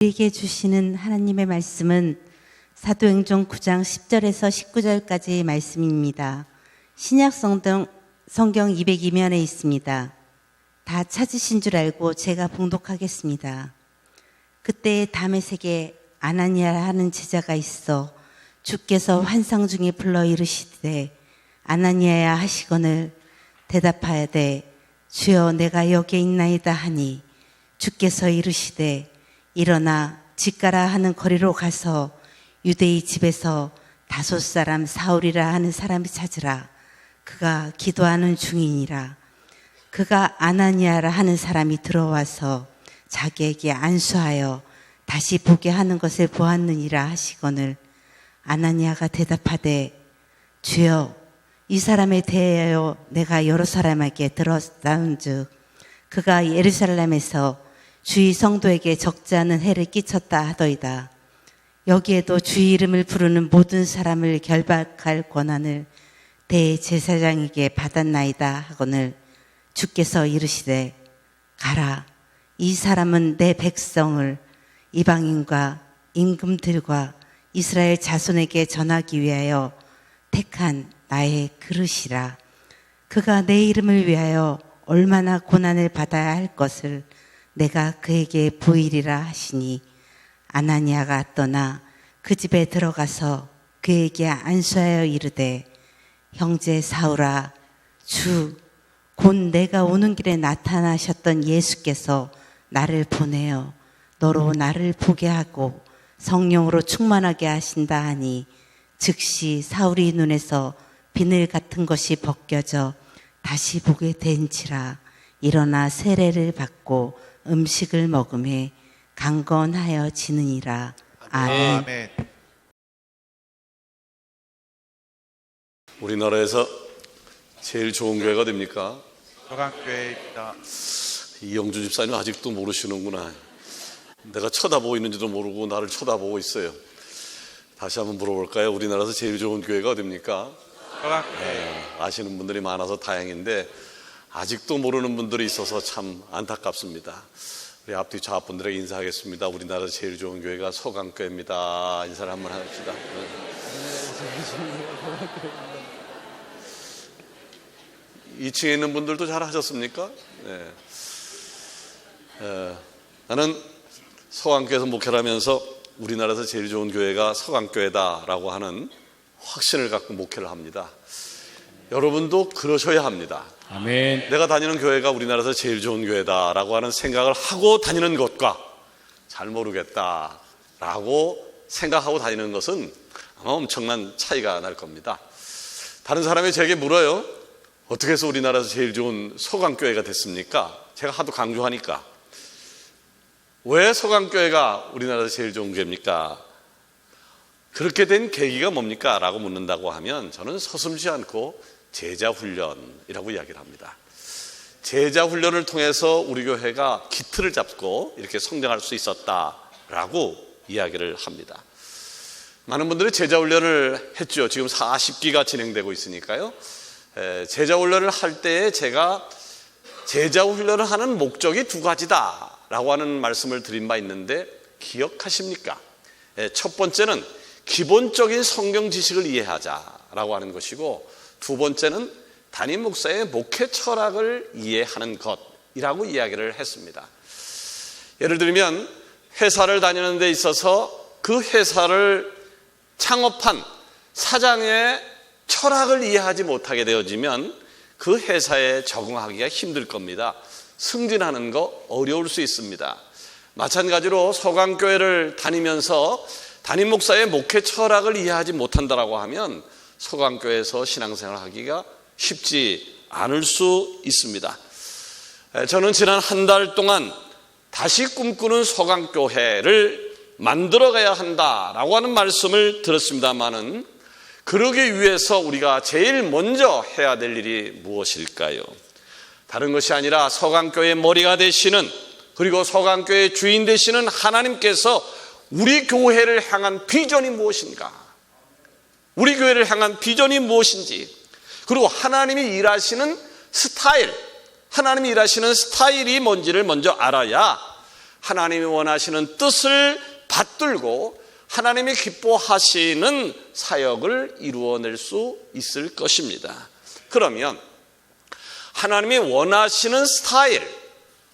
우리에게 주시는 하나님의 말씀은 사도행전 9장 10절에서 19절까지 말씀입니다. 신약 성경 202면에 있습니다. 다 찾으신 줄 알고 제가 봉독하겠습니다. 그때 다메섹에 아나니아 하는 제자가 있어 주께서 환상 중에 불러 이르시되 아나니아야 하시거늘 대답하되 주여 내가 여기에 있나이다 하니 주께서 이르시되 일어나 직가라 하는 거리로 가서 유대의 집에서 다섯 사람 사울이라 하는 사람이 찾으라. 그가 기도하는 중이니라. 그가 아나니아라 하는 사람이 들어와서 자기에게 안수하여 다시 보게 하는 것을 보았느니라 하시거늘 아나니아가 대답하되 주여 이 사람에 대하여 내가 여러 사람에게 들었다운즉 그가 예루살렘에서 주의 성도에게 적지 않은 해를 끼쳤다 하더이다. 여기에도 주의 이름을 부르는 모든 사람을 결박할 권한을 대제사장에게 받았나이다 하거늘 주께서 이르시되 가라. 이 사람은 내 백성을 이방인과 임금들과 이스라엘 자손에게 전하기 위하여 택한 나의 그릇이라. 그가 내 이름을 위하여 얼마나 고난을 받아야 할 것을 내가 그에게 보이리라 하시니 아나니아가 떠나 그 집에 들어가서 그에게 안수하여 이르되 형제 사울아 주 곧 내가 오는 길에 나타나셨던 예수께서 나를 보내어 너로 나를 보게 하고 성령으로 충만하게 하신다 하니 즉시 사울이 눈에서 비늘 같은 것이 벗겨져 다시 보게 된지라. 일어나 세례를 받고 음식을 먹음에 강건하여 지느니라. 아멘. 아멘. 우리나라에서 제일 좋은 교회가 됩니까? 서강교회입니다. 이영주 집사님 아직도 모르시는구나. 내가 쳐다보고 있는지도 모르고 나를 쳐다보고 있어요. 다시 한번 물어볼까요? 우리나라에서 제일 좋은 교회가 어딥니까? 서강교회. 아시는 분들이 많아서 다행인데 아직도 모르는 분들이 있어서 참 안타깝습니다. 우리 앞뒤 좌분들에게 인사하겠습니다. 우리나라에서 제일 좋은 교회가 서강교회입니다. 인사를 한번 합시다. 2층에 있는 분들도 잘 하셨습니까? 네. 나는 서강교회에서 목회를 하면서 우리나라에서 제일 좋은 교회가 서강교회다라고 하는 확신을 갖고 목회를 합니다. 여러분도 그러셔야 합니다. 아멘. 내가 다니는 교회가 우리나라에서 제일 좋은 교회다라고 하는 생각을 하고 다니는 것과 잘 모르겠다라고 생각하고 다니는 것은 아마 엄청난 차이가 날 겁니다. 다른 사람이 제게 물어요. 어떻게 해서 우리나라에서 제일 좋은 서강교회가 됐습니까? 제가 하도 강조하니까. 왜 서강교회가 우리나라에서 제일 좋은 교회입니까? 그렇게 된 계기가 뭡니까? 라고 묻는다고 하면 저는 서슴지 않고 제자훈련이라고 이야기를 합니다. 제자훈련을 통해서 우리 교회가 기틀을 잡고 이렇게 성장할 수 있었다라고 이야기를 합니다. 많은 분들이 제자훈련을 했죠. 지금 40기가 진행되고 있으니까요. 제자훈련을 할 때에 제가 제자훈련을 하는 목적이 두 가지다라고 하는 말씀을 드린 바 있는데 기억하십니까? 첫 번째는 기본적인 성경 지식을 이해하자라고 하는 것이고 두 번째는 담임 목사의 목회 철학을 이해하는 것이라고 이야기를 했습니다. 예를 들면 회사를 다니는 데 있어서 그 회사를 창업한 사장의 철학을 이해하지 못하게 되어지면 그 회사에 적응하기가 힘들 겁니다. 승진하는 거 어려울 수 있습니다. 마찬가지로 서강교회를 다니면서 담임 목사의 목회 철학을 이해하지 못한다라고 하면 서강교회에서 신앙생활을 하기가 쉽지 않을 수 있습니다. 저는 지난 한 달 동안 다시 꿈꾸는 서강교회를 만들어가야 한다라고 하는 말씀을 들었습니다마는 그러기 위해서 우리가 제일 먼저 해야 될 일이 무엇일까요? 다른 것이 아니라 서강교회의 머리가 되시는 그리고 서강교회의 주인 되시는 하나님께서 우리 교회를 향한 비전이 무엇인가? 우리 교회를 향한 비전이 무엇인지 그리고 하나님이 일하시는 스타일이 뭔지를 먼저 알아야 하나님이 원하시는 뜻을 받들고 하나님이 기뻐하시는 사역을 이루어낼 수 있을 것입니다. 그러면 하나님이 원하시는 스타일,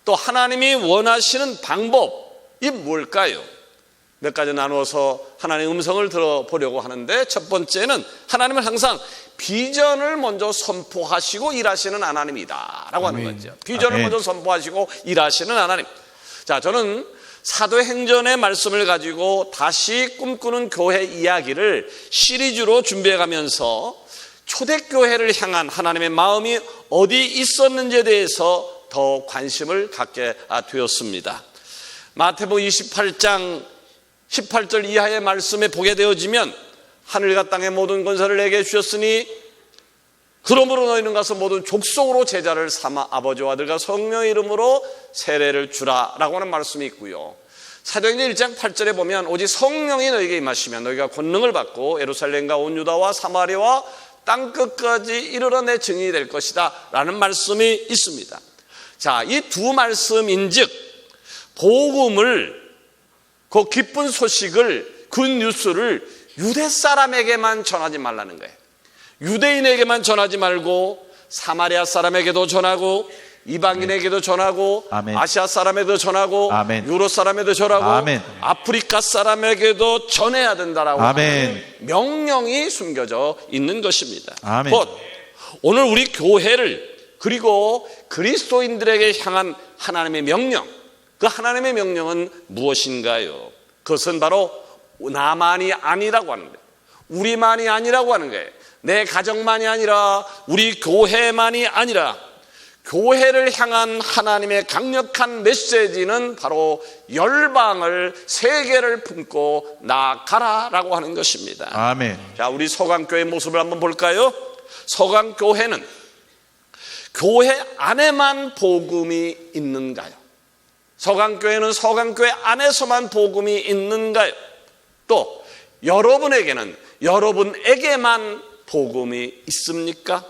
또 하나님이 원하시는 방법이 뭘까요? 몇 가지 나누어서 하나님의 음성을 들어보려고 하는데, 첫 번째는 하나님은 항상 비전을 먼저 선포하시고 일하시는 하나님이다 라고 하는 거죠. 비전을 먼저 선포하시고 일하시는 하나님. 자, 저는 사도행전의 말씀을 가지고 다시 꿈꾸는 교회 이야기를 시리즈로 준비해 가면서 초대교회를 향한 하나님의 마음이 어디 있었는지에 대해서 더 관심을 갖게 되었습니다. 마태복음 28장 18절 이하의 말씀에 보게 되어지면, 하늘과 땅의 모든 권세를 내게 주셨으니 그러므로 너희는 가서 모든 족속으로 제자를 삼아 아버지와 아들과 성령의 이름으로 세례를 주라 라고 하는 말씀이 있고요. 사도행전 1장 8절에 보면 오직 성령이 너희에게 임하시면 너희가 권능을 받고 예루살렘과 온 유다와 사마리아와 땅끝까지 이르러 내 증인이 될 것이다 라는 말씀이 있습니다. 자, 이 두 말씀인즉 복음을, 그 기쁜 소식을, 그 뉴스를 유대 사람에게만 전하지 말라는 거예요. 유대인에게만 전하지 말고 사마리아 사람에게도 전하고 이방인에게도 전하고 아멘. 아시아 사람에게도 전하고 아멘. 유럽 사람에게도 전하고 아멘. 아프리카 사람에게도 전해야 된다라고 아멘. 하는 명령이 숨겨져 있는 것입니다. 아멘. 곧 오늘 우리 교회를, 그리고 그리스도인들에게 향한 하나님의 명령, 그 하나님의 명령은 무엇인가요? 그것은 바로 나만이 아니라고 하는 거예요. 우리만이 아니라고 하는 거예요. 내 가정만이 아니라, 우리 교회만이 아니라, 교회를 향한 하나님의 강력한 메시지는 바로 열방을, 세계를 품고 나아가라라고 하는 것입니다. 아멘. 자, 우리 서강교회의 모습을 한번 볼까요? 서강교회는 교회 안에만 복음이 있는가요? 서강교회는 서강교회 안에서만 복음이 있는가요? 또 여러분에게만 복음이 있습니까?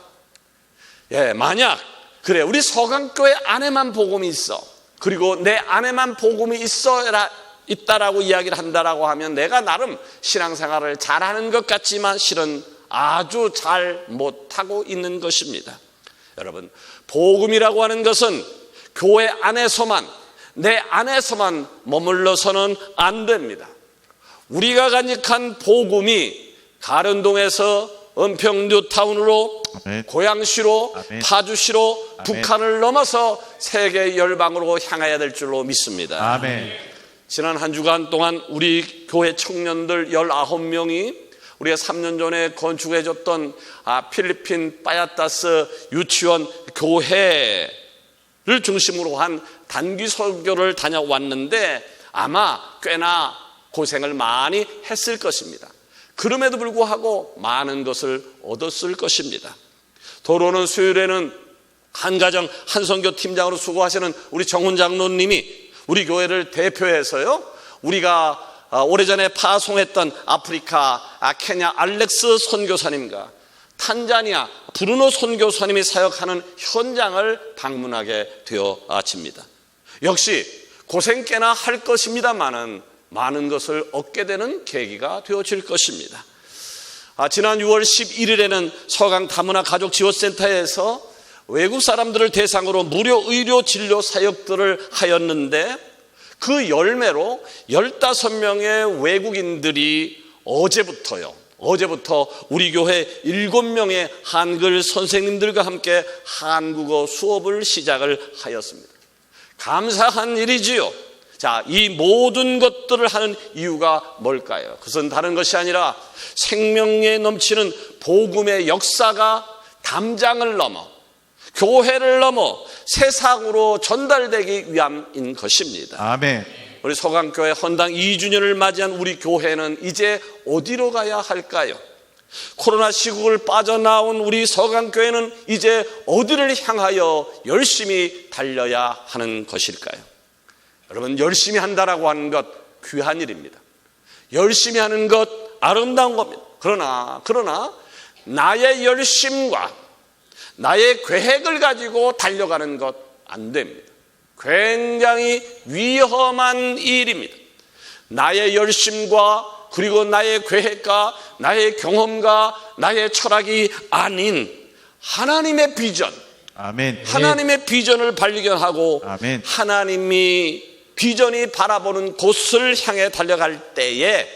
예, 만약 그래, 우리 서강교회 안에만 복음이 있어, 그리고 내 안에만 복음이 있다라고 이야기를 한다라고 하면 내가 나름 신앙생활을 잘하는 것 같지만 실은 아주 잘 못하고 있는 것입니다. 여러분, 복음이라고 하는 것은 교회 안에서만, 내 안에서만 머물러서는 안 됩니다. 우리가 간직한 복음이 가련동에서 은평 뉴타운으로, 아멘. 고양시로, 아멘. 파주시로, 아멘. 북한을 넘어서 세계 열방으로 향해야 될 줄로 믿습니다. 아멘. 지난 한 주간 동안 우리 교회 청년들 19명이 우리가 3년 전에 건축해줬던 필리핀 빠야타스 유치원 교회를 중심으로 한 단기 설교를 다녀왔는데 아마 꽤나 고생을 많이 했을 것입니다. 그럼에도 불구하고 많은 것을 얻었을 것입니다. 도로는 수요일에는 한 가정 한 선교 팀장으로 수고하시는 우리 정훈 장로님이 우리 교회를 대표해서요, 우리가 오래전에 파송했던 아프리카 케냐 알렉스 선교사님과 탄자니아 브루노 선교사님이 사역하는 현장을 방문하게 되어집니다. 역시 고생 꽤나 할 것입니다만은 많은 것을 얻게 되는 계기가 되어질 것입니다. 지난 6월 11일에는 서강 다문화 가족지원센터에서 외국 사람들을 대상으로 무료 의료 진료 사역들을 하였는데, 그 열매로 15명의 외국인들이 어제부터 우리 교회 7명의 한글 선생님들과 함께 한국어 수업을 시작을 하였습니다. 감사한 일이지요. 자, 이 모든 것들을 하는 이유가 뭘까요? 그것은 다른 것이 아니라 생명에 넘치는 복음의 역사가 담장을 넘어, 교회를 넘어 세상으로 전달되기 위함인 것입니다. 아멘. 우리 서강교회 헌당 2주년을 맞이한 우리 교회는 이제 어디로 가야 할까요? 코로나 시국을 빠져나온 우리 서강교회는 이제 어디를 향하여 열심히 달려야 하는 것일까요? 여러분, 열심히 한다라고 하는 것 귀한 일입니다. 열심히 하는 것 아름다운 겁니다. 그러나 나의 열심과 나의 계획을 가지고 달려가는 것 안 됩니다. 굉장히 위험한 일입니다. 나의 열심과 그리고 나의 계획과 나의 경험과 나의 철학이 아닌 하나님의 비전, 아멘. 하나님의 비전을 발견하고 아멘. 하나님이 비전이 바라보는 곳을 향해 달려갈 때에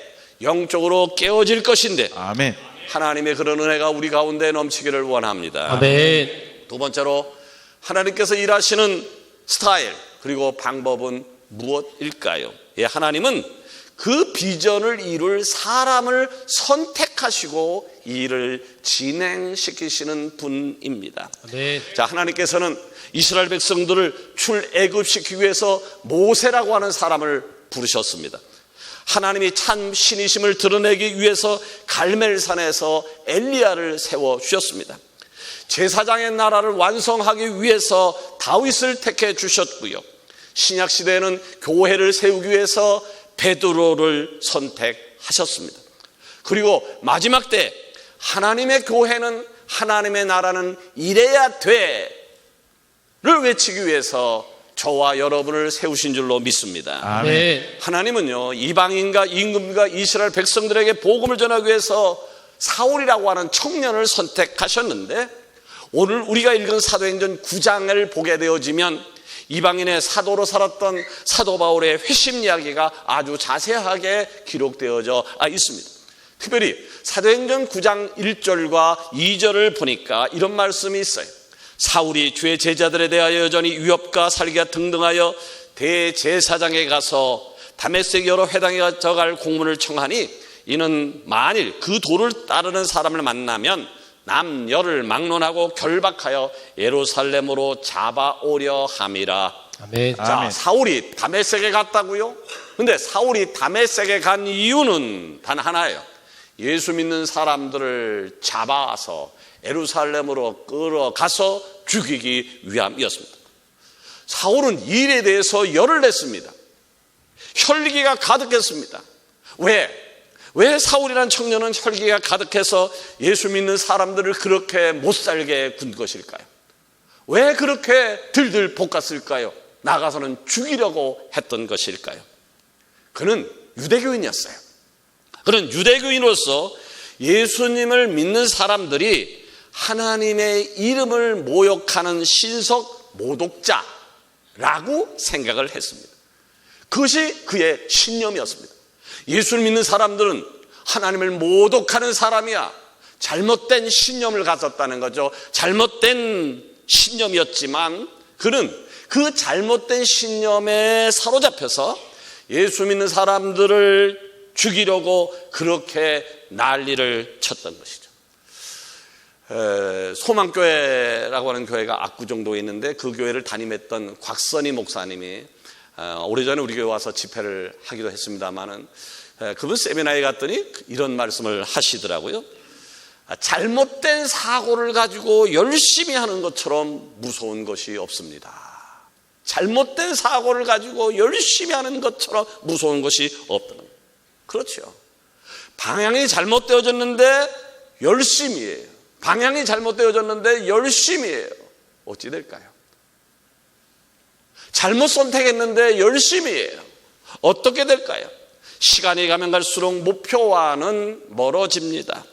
영적으로 깨어질 것인데 아멘. 하나님의 그런 은혜가 우리 가운데 넘치기를 원합니다. 아멘. 두 번째로 하나님께서 일하시는 스타일 그리고 방법은 무엇일까요? 예, 하나님은 그 비전을 이룰 사람을 선택하시고 이 일을 진행시키시는 분입니다. 아멘. 자, 하나님께서는 이스라엘 백성들을 출애굽시키기 위해서 모세라고 하는 사람을 부르셨습니다. 하나님이 참 신이심을 드러내기 위해서 갈멜산에서 엘리야를 세워주셨습니다. 제사장의 나라를 완성하기 위해서 다윗을 택해 주셨고요. 신약시대에는 교회를 세우기 위해서 베드로를 선택하셨습니다. 그리고 마지막 때 하나님의 교회는 하나님의 나라는 이래야 돼를 외치기 위해서 저와 여러분을 세우신 줄로 믿습니다. 아멘. 하나님은요, 이방인과 임금과 이스라엘 백성들에게 복음을 전하기 위해서 사울이라고 하는 청년을 선택하셨는데 오늘 우리가 읽은 사도행전 9장을 보게 되어지면 이방인의 사도로 살았던 사도 바울의 회심 이야기가 아주 자세하게 기록되어져 있습니다. 특별히 사도행전 9장 1절과 2절을 보니까 이런 말씀이 있어요. 사울이 주의 제자들에 대하여 여전히 위협과 살기가 등등하여 대제사장에 가서 다메섹 여러 회당에 가져갈 공문을 청하니 이는 만일 그 도를 따르는 사람을 만나면 남녀를 막론하고 결박하여 예루살렘으로 잡아오려 함이라. 아멘. 자, 아멘. 사울이 다메섹에 갔다고요? 근데 사울이 다메섹에 간 이유는 단 하나예요. 예수 믿는 사람들을 잡아서 예루살렘으로 끌어가서 죽이기 위함이었습니다. 사울은 이 일에 대해서 열을 냈습니다. 혈기가 가득했습니다. 왜 사울이라는 청년은 혈기가 가득해서 예수 믿는 사람들을 그렇게 못살게 군 것일까요? 왜 그렇게 들들 볶았을까요? 나가서는 죽이려고 했던 것일까요? 그는 유대교인이었어요. 그는 유대교인으로서 예수님을 믿는 사람들이 하나님의 이름을 모욕하는 신석 모독자라고 생각을 했습니다. 그것이 그의 신념이었습니다. 예수를 믿는 사람들은 하나님을 모독하는 사람이야. 잘못된 신념을 가졌다는 거죠. 잘못된 신념이었지만 그는 그 잘못된 신념에 사로잡혀서 예수 믿는 사람들을 죽이려고 그렇게 난리를 쳤던 것이죠. 소망교회라고 하는 교회가 압구정도에 있는데 그 교회를 담임했던 곽선희 목사님이 오래전에 우리 교회 와서 집회를 하기도 했습니다마는 그분 세미나에 갔더니 이런 말씀을 하시더라고요. 잘못된 사고를 가지고 열심히 하는 것처럼 무서운 것이 없습니다. 잘못된 사고를 가지고 열심히 하는 것처럼 무서운 것이 없다는 거예요. 그렇죠. 방향이 잘못되어졌는데 열심히 해요. 방향이 잘못되어졌는데 열심히 해요. 어찌 될까요? 잘못 선택했는데 열심히 해요. 어떻게 될까요? 시간이 가면 갈수록 목표와는 멀어집니다.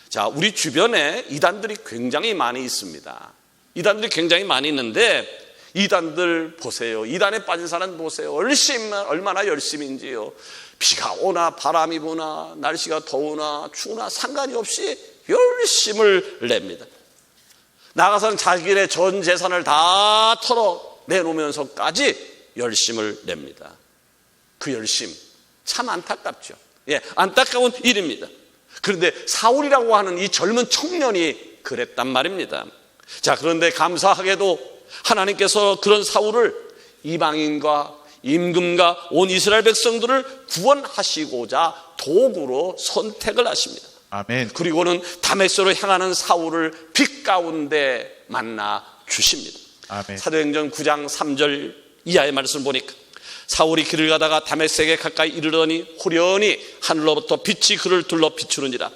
자, 우리 주변에 이단들이 굉장히 많이 있습니다. 이단들이 굉장히 많이 있는데 이단들 보세요. 이단에 빠진 사람 보세요. 얼마나 열심인지요. 비가 오나 바람이 부나 날씨가 더우나 추우나 상관이 없이 열심을 냅니다. 나가서는 자기네 전 재산을 다 털어내놓으면서까지 열심을 냅니다. 그 열심 참 안타깝죠. 예, 안타까운 일입니다. 그런데 사울이라고 하는 이 젊은 청년이 그랬단 말입니다. 자, 그런데 감사하게도 하나님께서 그런 사울을 이방인과 임금과 온 이스라엘 백성들을 구원하시고자 도구로 선택을 하십니다. 아멘. 그리고는 다메섹으로 향하는 사울을 빛 가운데 만나 주십니다. 아멘. 사도행전 9장 3절 이하의 말씀을 보니까 사울이 길을 가다가 다메섹에 가까이 이르더니 호련히 하늘로부터 빛이 그를 둘러 비추느니라.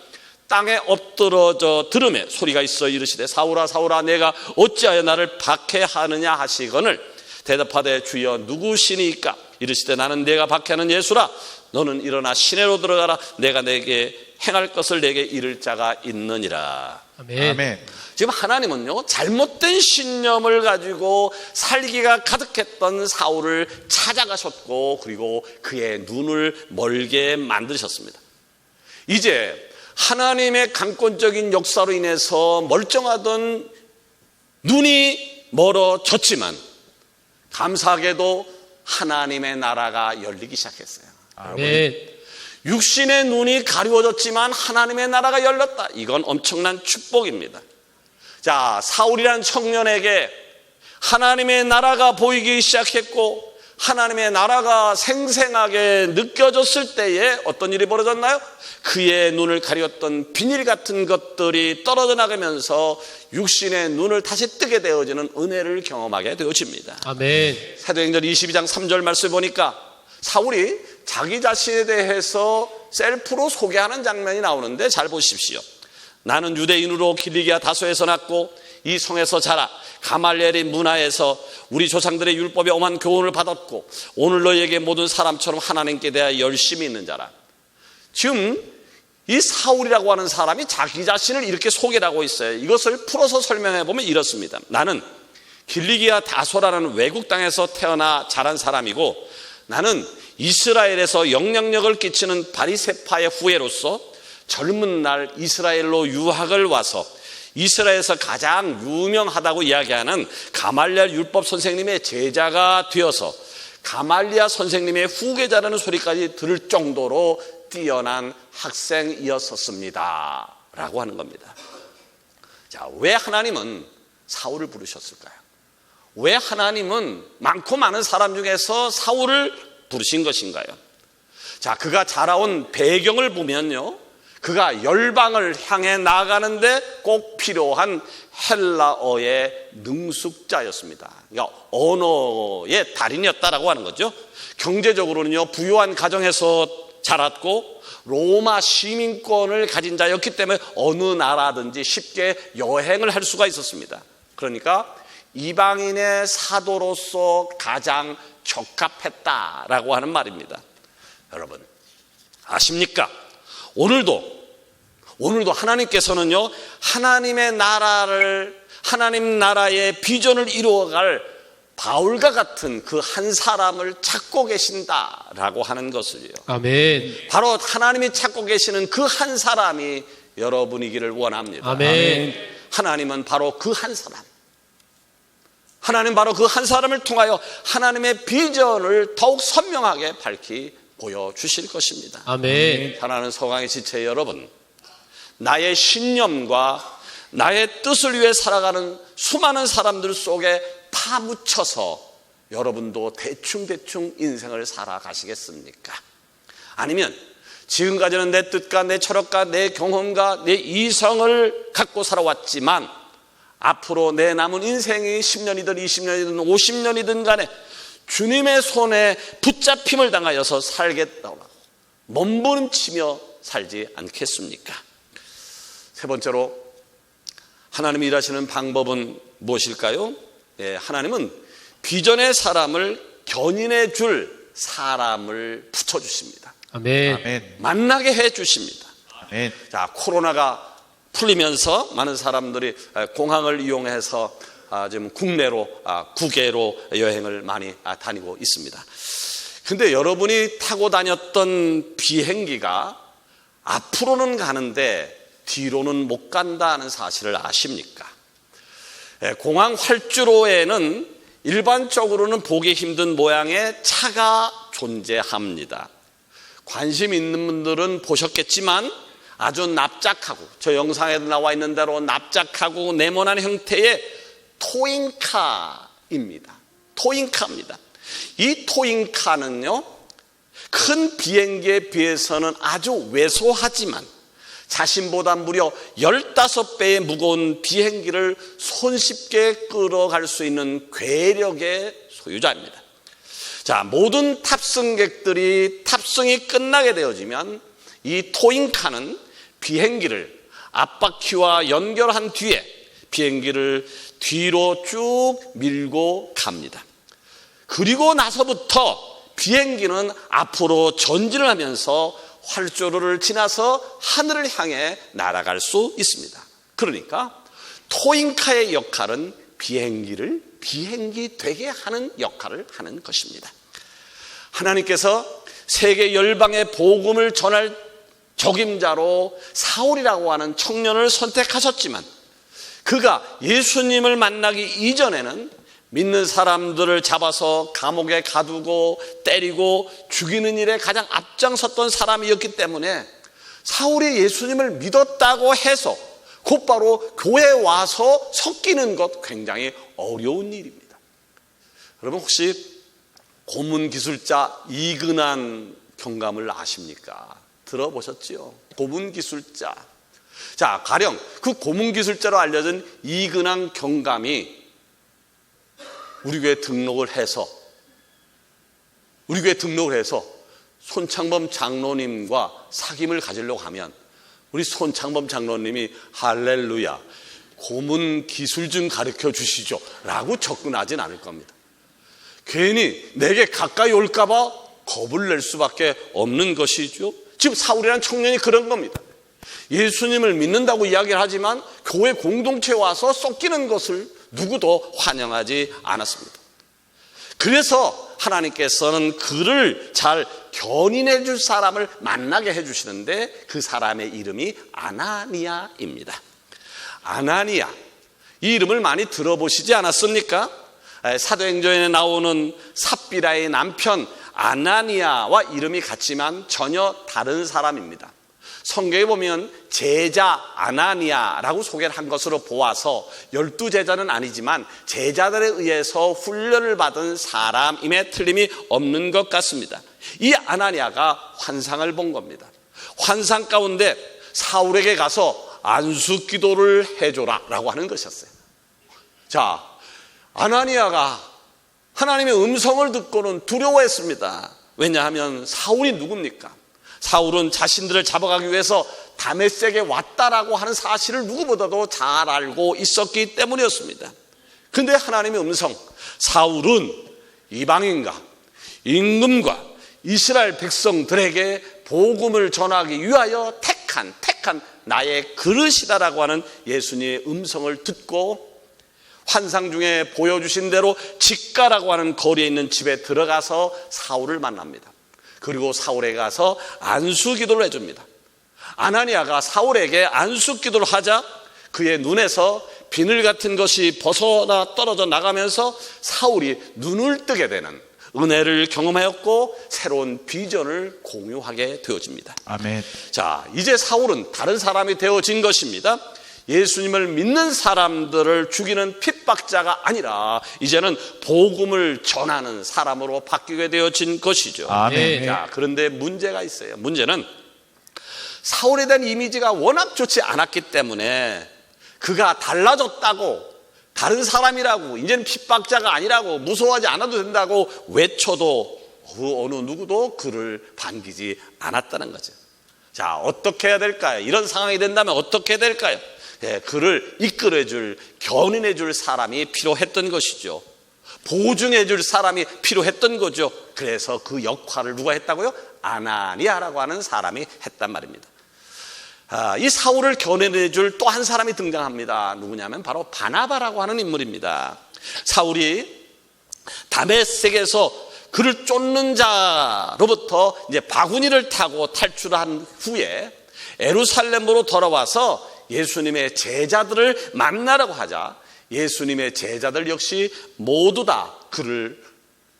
땅에 엎드러져 들음에 소리가 있어 이르시되 사울아 사울아 내가 어찌하여 나를 박해하느냐 하시거늘 대답하되 주여 누구시니까? 이르시되 나는 내가 박해하는 예수라. 너는 일어나 시내로 들어가라. 내가 내게 행할 것을 내게 이를 자가 있느니라. 아멘. 아멘. 지금 하나님은요, 잘못된 신념을 가지고 살기가 가득했던 사울을 찾아가셨고, 그리고 그의 눈을 멀게 만드셨습니다. 이제 하나님의 강권적인 역사로 인해서 멀쩡하던 눈이 멀어졌지만, 감사하게도 하나님의 나라가 열리기 시작했어요. 아멘. 육신의 눈이 가리워졌지만 하나님의 나라가 열렸다. 이건 엄청난 축복입니다. 자, 사울이란 청년에게 하나님의 나라가 보이기 시작했고, 하나님의 나라가 생생하게 느껴졌을 때에 어떤 일이 벌어졌나요? 그의 눈을 가렸던 비닐 같은 것들이 떨어져 나가면서 육신의 눈을 다시 뜨게 되어지는 은혜를 경험하게 되어집니다. 아멘. 사도행전 22장 3절 말씀 보니까 사울이 자기 자신에 대해서 셀프로 소개하는 장면이 나오는데 잘 보십시오. 나는 유대인으로 길리기아 다소에서 났고 이 성에서 자라 가말리엘의 문화에서 우리 조상들의 율법에 엄한 교훈을 받았고 오늘 너희에게 모든 사람처럼 하나님께 대하여 열심히 있는 자라. 지금 이 사울이라고 하는 사람이 자기 자신을 이렇게 소개를 하고 있어요. 이것을 풀어서 설명해 보면 이렇습니다. 나는 길리기아 다소라는 외국 땅에서 태어나 자란 사람이고, 나는 이스라엘에서 영향력을 끼치는 바리새파의 후예로서 젊은 날 이스라엘로 유학을 와서 이스라엘에서 가장 유명하다고 이야기하는 가말리엘 율법 선생님의 제자가 되어서 가말리아 선생님의 후계자라는 소리까지 들을 정도로 뛰어난 학생이었었습니다 라고 하는 겁니다. 자, 왜 하나님은 사울을 부르셨을까요? 왜 하나님은 많고 많은 사람 중에서 사울을 부르신 것인가요? 자, 그가 자라온 배경을 보면요, 그가 열방을 향해 나아가는데 꼭 필요한 헬라어의 능숙자였습니다. 그러니까 언어의 달인이었다라고 하는 거죠. 경제적으로는요, 부유한 가정에서 자랐고 로마 시민권을 가진 자였기 때문에 어느 나라든지 쉽게 여행을 할 수가 있었습니다. 그러니까 이방인의 사도로서 가장 적합했다라고 하는 말입니다. 여러분 아십니까? 오늘도 하나님께서는요, 하나님의 나라를, 하나님 나라의 비전을 이루어갈 바울과 같은 그 한 사람을 찾고 계신다라고 하는 것을요. 아멘. 바로 하나님이 찾고 계시는 그 한 사람이 여러분이기를 원합니다. 아멘. 하나님은 바로 그 한 사람, 하나님 바로 그 한 사람을 통하여 하나님의 비전을 더욱 선명하게 밝히 보여주실 것입니다. 아멘. 사랑하는 서강의 지체 여러분, 나의 신념과 나의 뜻을 위해 살아가는 수많은 사람들 속에 파묻혀서 여러분도 대충 인생을 살아가시겠습니까? 아니면 지금까지는 내 뜻과 내 철학과 내 경험과 내 이성을 갖고 살아왔지만 앞으로 내 남은 인생이 10년이든 20년이든 50년이든 간에 주님의 손에 붙잡힘을 당하여서 살겠다고 몸부림치며 살지 않겠습니까? 세 번째로 하나님이 일하시는 방법은 무엇일까요? 하나님은 비전의 사람을 견인해 줄 사람을 붙여주십니다. 아멘. 아멘. 만나게 해 주십니다. 아멘. 자, 코로나가 풀리면서 많은 사람들이 공항을 이용해서 지금 국내로, 국외로 여행을 많이 다니고 있습니다. 근데 여러분이 타고 다녔던 비행기가 앞으로는 가는데 뒤로는 못 간다는 사실을 아십니까? 공항 활주로에는 일반적으로는 보기 힘든 모양의 차가 존재합니다. 관심 있는 분들은 보셨겠지만 아주 납작하고, 저 영상에 나와 있는 대로 납작하고 네모난 형태의 토잉카입니다. 토잉카입니다. 이 토잉카는요, 큰 비행기에 비해서는 아주 왜소하지만 자신보다 무려 15배의 무거운 비행기를 손쉽게 끌어갈 수 있는 괴력의 소유자입니다. 자, 모든 탑승객들이 탑승이 끝나게 되어지면 이 토잉카는 비행기를 앞바퀴와 연결한 뒤에 비행기를 뒤로 쭉 밀고 갑니다. 그리고 나서부터 비행기는 앞으로 전진을 하면서 활주로를 지나서 하늘을 향해 날아갈 수 있습니다. 그러니까 토잉카의 역할은 비행기를 비행기 되게 하는 역할을 하는 것입니다. 하나님께서 세계 열방의 복음을 전할 적임자로 사울이라고 하는 청년을 선택하셨지만 그가 예수님을 만나기 이전에는 믿는 사람들을 잡아서 감옥에 가두고 때리고 죽이는 일에 가장 앞장섰던 사람이었기 때문에 사울이 예수님을 믿었다고 해서 곧바로 교회에 와서 섞이는 것 굉장히 어려운 일입니다. 여러분 혹시 고문기술자 이근한 경감을 아십니까? 들어보셨지요? 고문기술자. 자, 가령 그 고문기술자로 알려진 이근한 경감이 우리 교회에 등록을 해서 손창범 장로님과 사귐을 가지려고 하면 우리 손창범 장로님이 할렐루야 고문 기술 좀 가르쳐 주시죠 라고 접근하진 않을 겁니다. 괜히 내게 가까이 올까 봐 겁을 낼 수밖에 없는 것이죠. 지금 사울이라는 청년이 그런 겁니다. 예수님을 믿는다고 이야기를 하지만 교회 공동체에 와서 섞이는 것을 누구도 환영하지 않았습니다. 그래서 하나님께서는 그를 잘 견인해 줄 사람을 만나게 해 주시는데 그 사람의 이름이 아나니아입니다. 아나니아, 이 이름을 많이 들어보시지 않았습니까? 사도행전에 나오는 삽비라의 남편 아나니아와 이름이 같지만 전혀 다른 사람입니다. 성경에 보면 제자 아나니아라고 소개를 한 것으로 보아서 12제자는 아니지만 제자들에 의해서 훈련을 받은 사람임에 틀림이 없는 것 같습니다. 이 아나니아가 환상을 본 겁니다. 환상 가운데 사울에게 가서 안수 기도를 해줘라 라고 하는 것이었어요. 자, 아나니아가 하나님의 음성을 듣고는 두려워했습니다. 왜냐하면 사울이 누굽니까? 사울은 자신들을 잡아가기 위해서 다메섹에 왔다라고 하는 사실을 누구보다도 잘 알고 있었기 때문이었습니다. 그런데 하나님의 음성, 사울은 이방인과 임금과 이스라엘 백성들에게 복음을 전하기 위하여 택한 나의 그릇이다라고 하는 예수님의 음성을 듣고 환상 중에 보여주신 대로 직가라고 하는 거리에 있는 집에 들어가서 사울을 만납니다. 그리고 사울에게 가서 안수 기도를 해줍니다. 아나니아가 사울에게 안수 기도를 하자 그의 눈에서 비늘 같은 것이 벗어나 떨어져 나가면서 사울이 눈을 뜨게 되는 은혜를 경험하였고 새로운 비전을 공유하게 되어집니다. 아멘. 자, 이제 사울은 다른 사람이 되어진 것입니다. 예수님을 믿는 사람들을 죽이는 핍박자가 아니라 이제는 복음을 전하는 사람으로 바뀌게 되어진 것이죠. 아멘. 자, 그런데 문제가 있어요. 문제는 사울에 대한 이미지가 워낙 좋지 않았기 때문에 그가 달라졌다고 다른 사람이라고 이제는 핍박자가 아니라고 무서워하지 않아도 된다고 외쳐도 그 어느 누구도 그를 반기지 않았다는 거죠. 자, 어떻게 해야 될까요? 이런 상황이 된다면 어떻게 해야 될까요? 그를 이끌어줄, 견인해줄 사람이 필요했던 것이죠. 보증해줄 사람이 필요했던 거죠. 그래서 그 역할을 누가 했다고요? 아나니아라고 하는 사람이 했단 말입니다. 이 사울을 견인해줄 또 한 사람이 등장합니다. 누구냐면 바로 바나바라고 하는 인물입니다. 사울이 다메섹에서 그를 쫓는 자로부터 이제 바구니를 타고 탈출한 후에 예루살렘으로 돌아와서 예수님의 제자들을 만나려고 하자 예수님의 제자들 역시 모두 다 그를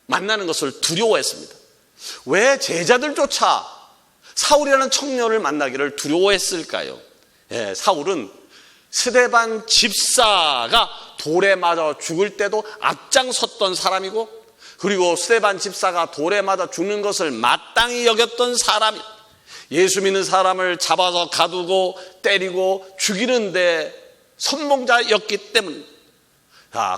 만나는 것을 두려워했습니다. 왜 제자들조차 사울이라는 청년을 만나기를 두려워했을까요? 사울은 스데반 집사가 돌에 맞아 죽을 때도 앞장섰던 사람이고 그리고 스데반 집사가 돌에 맞아 죽는 것을 마땅히 여겼던 사람이 예수 믿는 사람을 잡아서 가두고 때리고 죽이는데 선봉자였기 때문에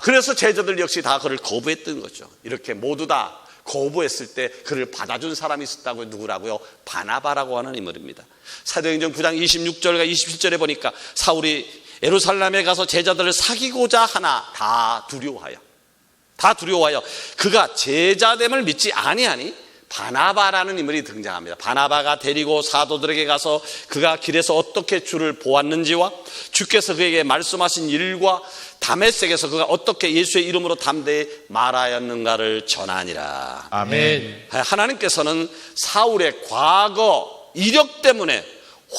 그래서 제자들 역시 다 그를 거부했던 거죠. 이렇게 모두 다 거부했을 때 그를 받아준 사람이 있었다고 누구라고요? 바나바라고 하는 인물입니다. 사도행전 9장 26절과 27절에 보니까 사울이 예루살렘에 가서 제자들을 사귀고자 하나 다 두려워하여 다 두려워하여 그가 제자됨을 믿지 아니하니 바나바라는 인물이 등장합니다. 바나바가 데리고 사도들에게 가서 그가 길에서 어떻게 주를 보았는지와 주께서 그에게 말씀하신 일과 다메섹에서 그가 어떻게 예수의 이름으로 담대히 말하였는가를 전하니라. 아멘. 하나님께서는 사울의 과거 이력 때문에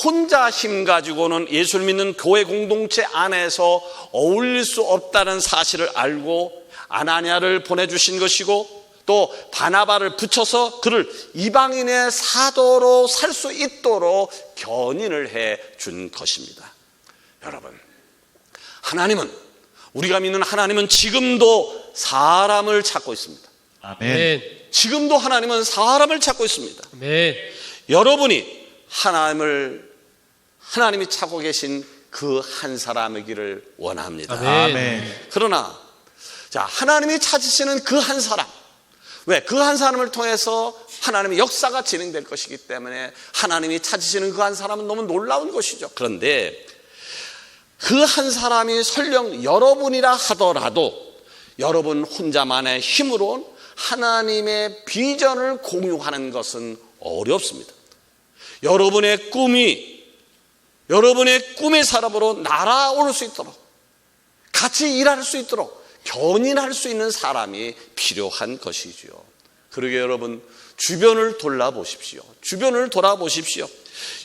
혼자 힘 가지고는 예수를 믿는 교회 공동체 안에서 어울릴 수 없다는 사실을 알고 아나니아를 보내주신 것이고, 또 바나바를 붙여서 그를 이방인의 사도로 살 수 있도록 견인을 해 준 것입니다. 여러분, 하나님은, 우리가 믿는 하나님은 지금도 사람을 찾고 있습니다. 아멘. 지금도 하나님은 사람을 찾고 있습니다. 아멘. 여러분이 하나님이 찾고 계신 그 한 사람이기를 원합니다. 아멘. 그러나 자, 하나님이 찾으시는 그 한 사람, 왜? 그 한 사람을 통해서 하나님의 역사가 진행될 것이기 때문에 하나님이 찾으시는 그 한 사람은 너무 놀라운 것이죠. 그런데 그 한 사람이 설령 여러분이라 하더라도 여러분 혼자만의 힘으로 하나님의 비전을 공유하는 것은 어렵습니다. 여러분의 꿈의 사람으로 날아올 수 있도록, 같이 일할 수 있도록 견인할 수 있는 사람이 필요한 것이지요. 그러게 여러분, 주변을 돌아보십시오.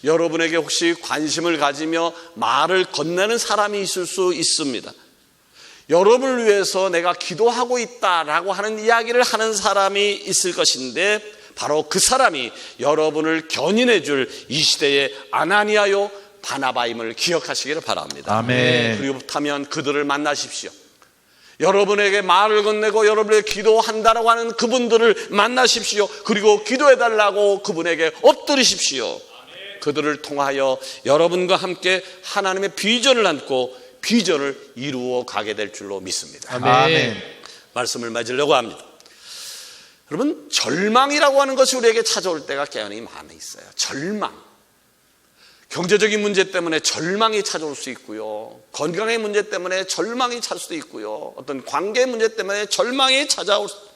여러분에게 혹시 관심을 가지며 말을 건네는 사람이 있을 수 있습니다. 여러분을 위해서 내가 기도하고 있다라고 하는 이야기를 하는 사람이 있을 것인데, 바로 그 사람이 여러분을 견인해 줄 이 시대의 아나니아요 바나바임을 기억하시기를 바랍니다. 아멘. 그렇다면 그들을 만나십시오. 여러분에게 말을 건네고 여러분에게 기도한다라고 하는 그분들을 만나십시오. 그리고 기도해달라고 그분에게 엎드리십시오. 그들을 통하여 여러분과 함께 하나님의 비전을 안고 비전을 이루어 가게 될 줄로 믿습니다. 아멘. 말씀을 맺으려고 합니다. 여러분, 절망이라고 하는 것이 우리에게 찾아올 때가 꽤나 많이 있어요. 절망. 경제적인 문제 때문에 절망이 찾아올 수 있고요. 건강의 문제 때문에 절망이 찾을 수도 있고요. 어떤 관계의 문제 때문에 절망이 찾아올 수 있어요.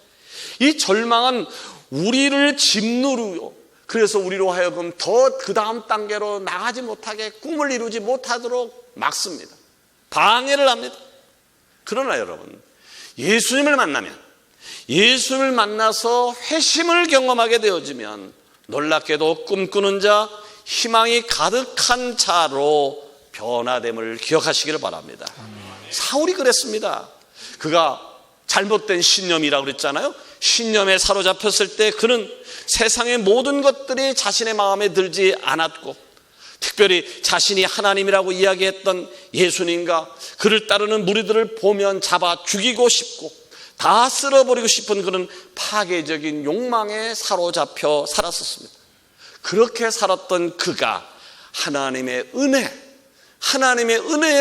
이 절망은 우리를 짓누르요. 그래서 우리로 하여금 더 그 다음 단계로 나가지 못하게, 꿈을 이루지 못하도록 막습니다. 방해를 합니다. 그러나 여러분, 예수님을 만나서 회심을 경험하게 되어지면 놀랍게도 꿈꾸는 자, 희망이 가득한 자로 변화됨을 기억하시기를 바랍니다. 사울이 그랬습니다. 그가 잘못된 신념이라고 그랬잖아요. 신념에 사로잡혔을 때 그는 세상의 모든 것들이 자신의 마음에 들지 않았고, 특별히 자신이 하나님이라고 이야기했던 예수님과 그를 따르는 무리들을 보면 잡아 죽이고 싶고 다 쓸어버리고 싶은 그런 파괴적인 욕망에 사로잡혀 살았었습니다. 그렇게 살았던 그가 하나님의 은혜에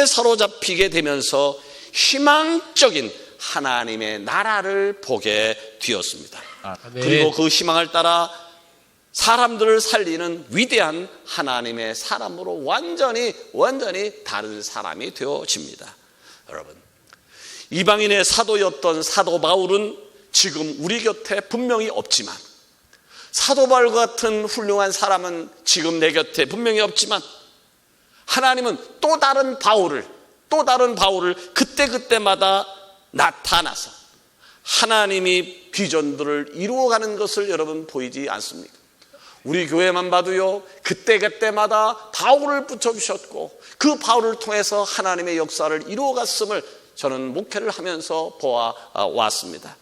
사로잡히게 되면서 희망적인 하나님의 나라를 보게 되었습니다. 아멘. 그리고 그 희망을 따라 사람들을 살리는 위대한 하나님의 사람으로 완전히 다른 사람이 되어집니다. 여러분, 이방인의 사도였던 사도 바울은 지금 우리 곁에 분명히 없지만, 사도 바울 같은 훌륭한 사람은 지금 내 곁에 분명히 없지만, 하나님은 또 다른 바울을 그때마다 나타나서 하나님이 비전들을 이루어가는 것을 여러분 보이지 않습니까? 우리 교회만 봐도요, 그때마다 바울을 붙여주셨고 그 바울을 통해서 하나님의 역사를 이루어갔음을 저는 목회를 하면서 보아왔습니다.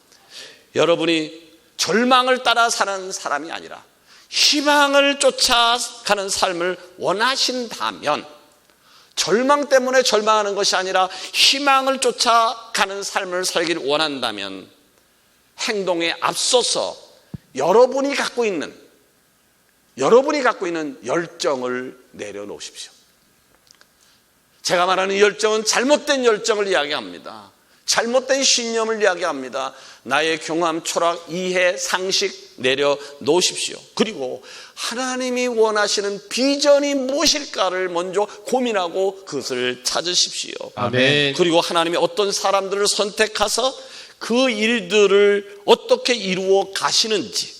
여러분이 절망을 따라 사는 사람이 아니라 희망을 쫓아가는 삶을 원하신다면, 절망 때문에 절망하는 것이 아니라 희망을 쫓아가는 삶을 살기를 원한다면, 행동에 앞서서 여러분이 갖고 있는 열정을 내려놓으십시오. 제가 말하는 열정은 잘못된 열정을 이야기합니다. 잘못된 신념을 이야기합니다. 나의 경험, 철학, 이해, 상식 내려놓으십시오. 그리고 하나님이 원하시는 비전이 무엇일까를 먼저 고민하고 그것을 찾으십시오. 아멘. 그리고 하나님이 어떤 사람들을 선택하서 그 일들을 어떻게 이루어 가시는지,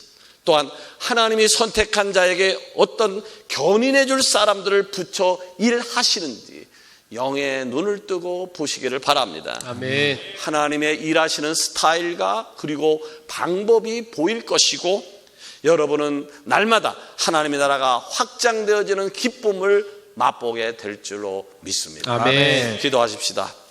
또한 하나님이 선택한 자에게 어떤 견인해 줄 사람들을 붙여 일하시는지 영의 눈을 뜨고 보시기를 바랍니다. 아멘. 하나님의 일하시는 스타일과 그리고 방법이 보일 것이고, 여러분은 날마다 하나님의 나라가 확장되어지는 기쁨을 맛보게 될 줄로 믿습니다. 아멘. 기도하십시다.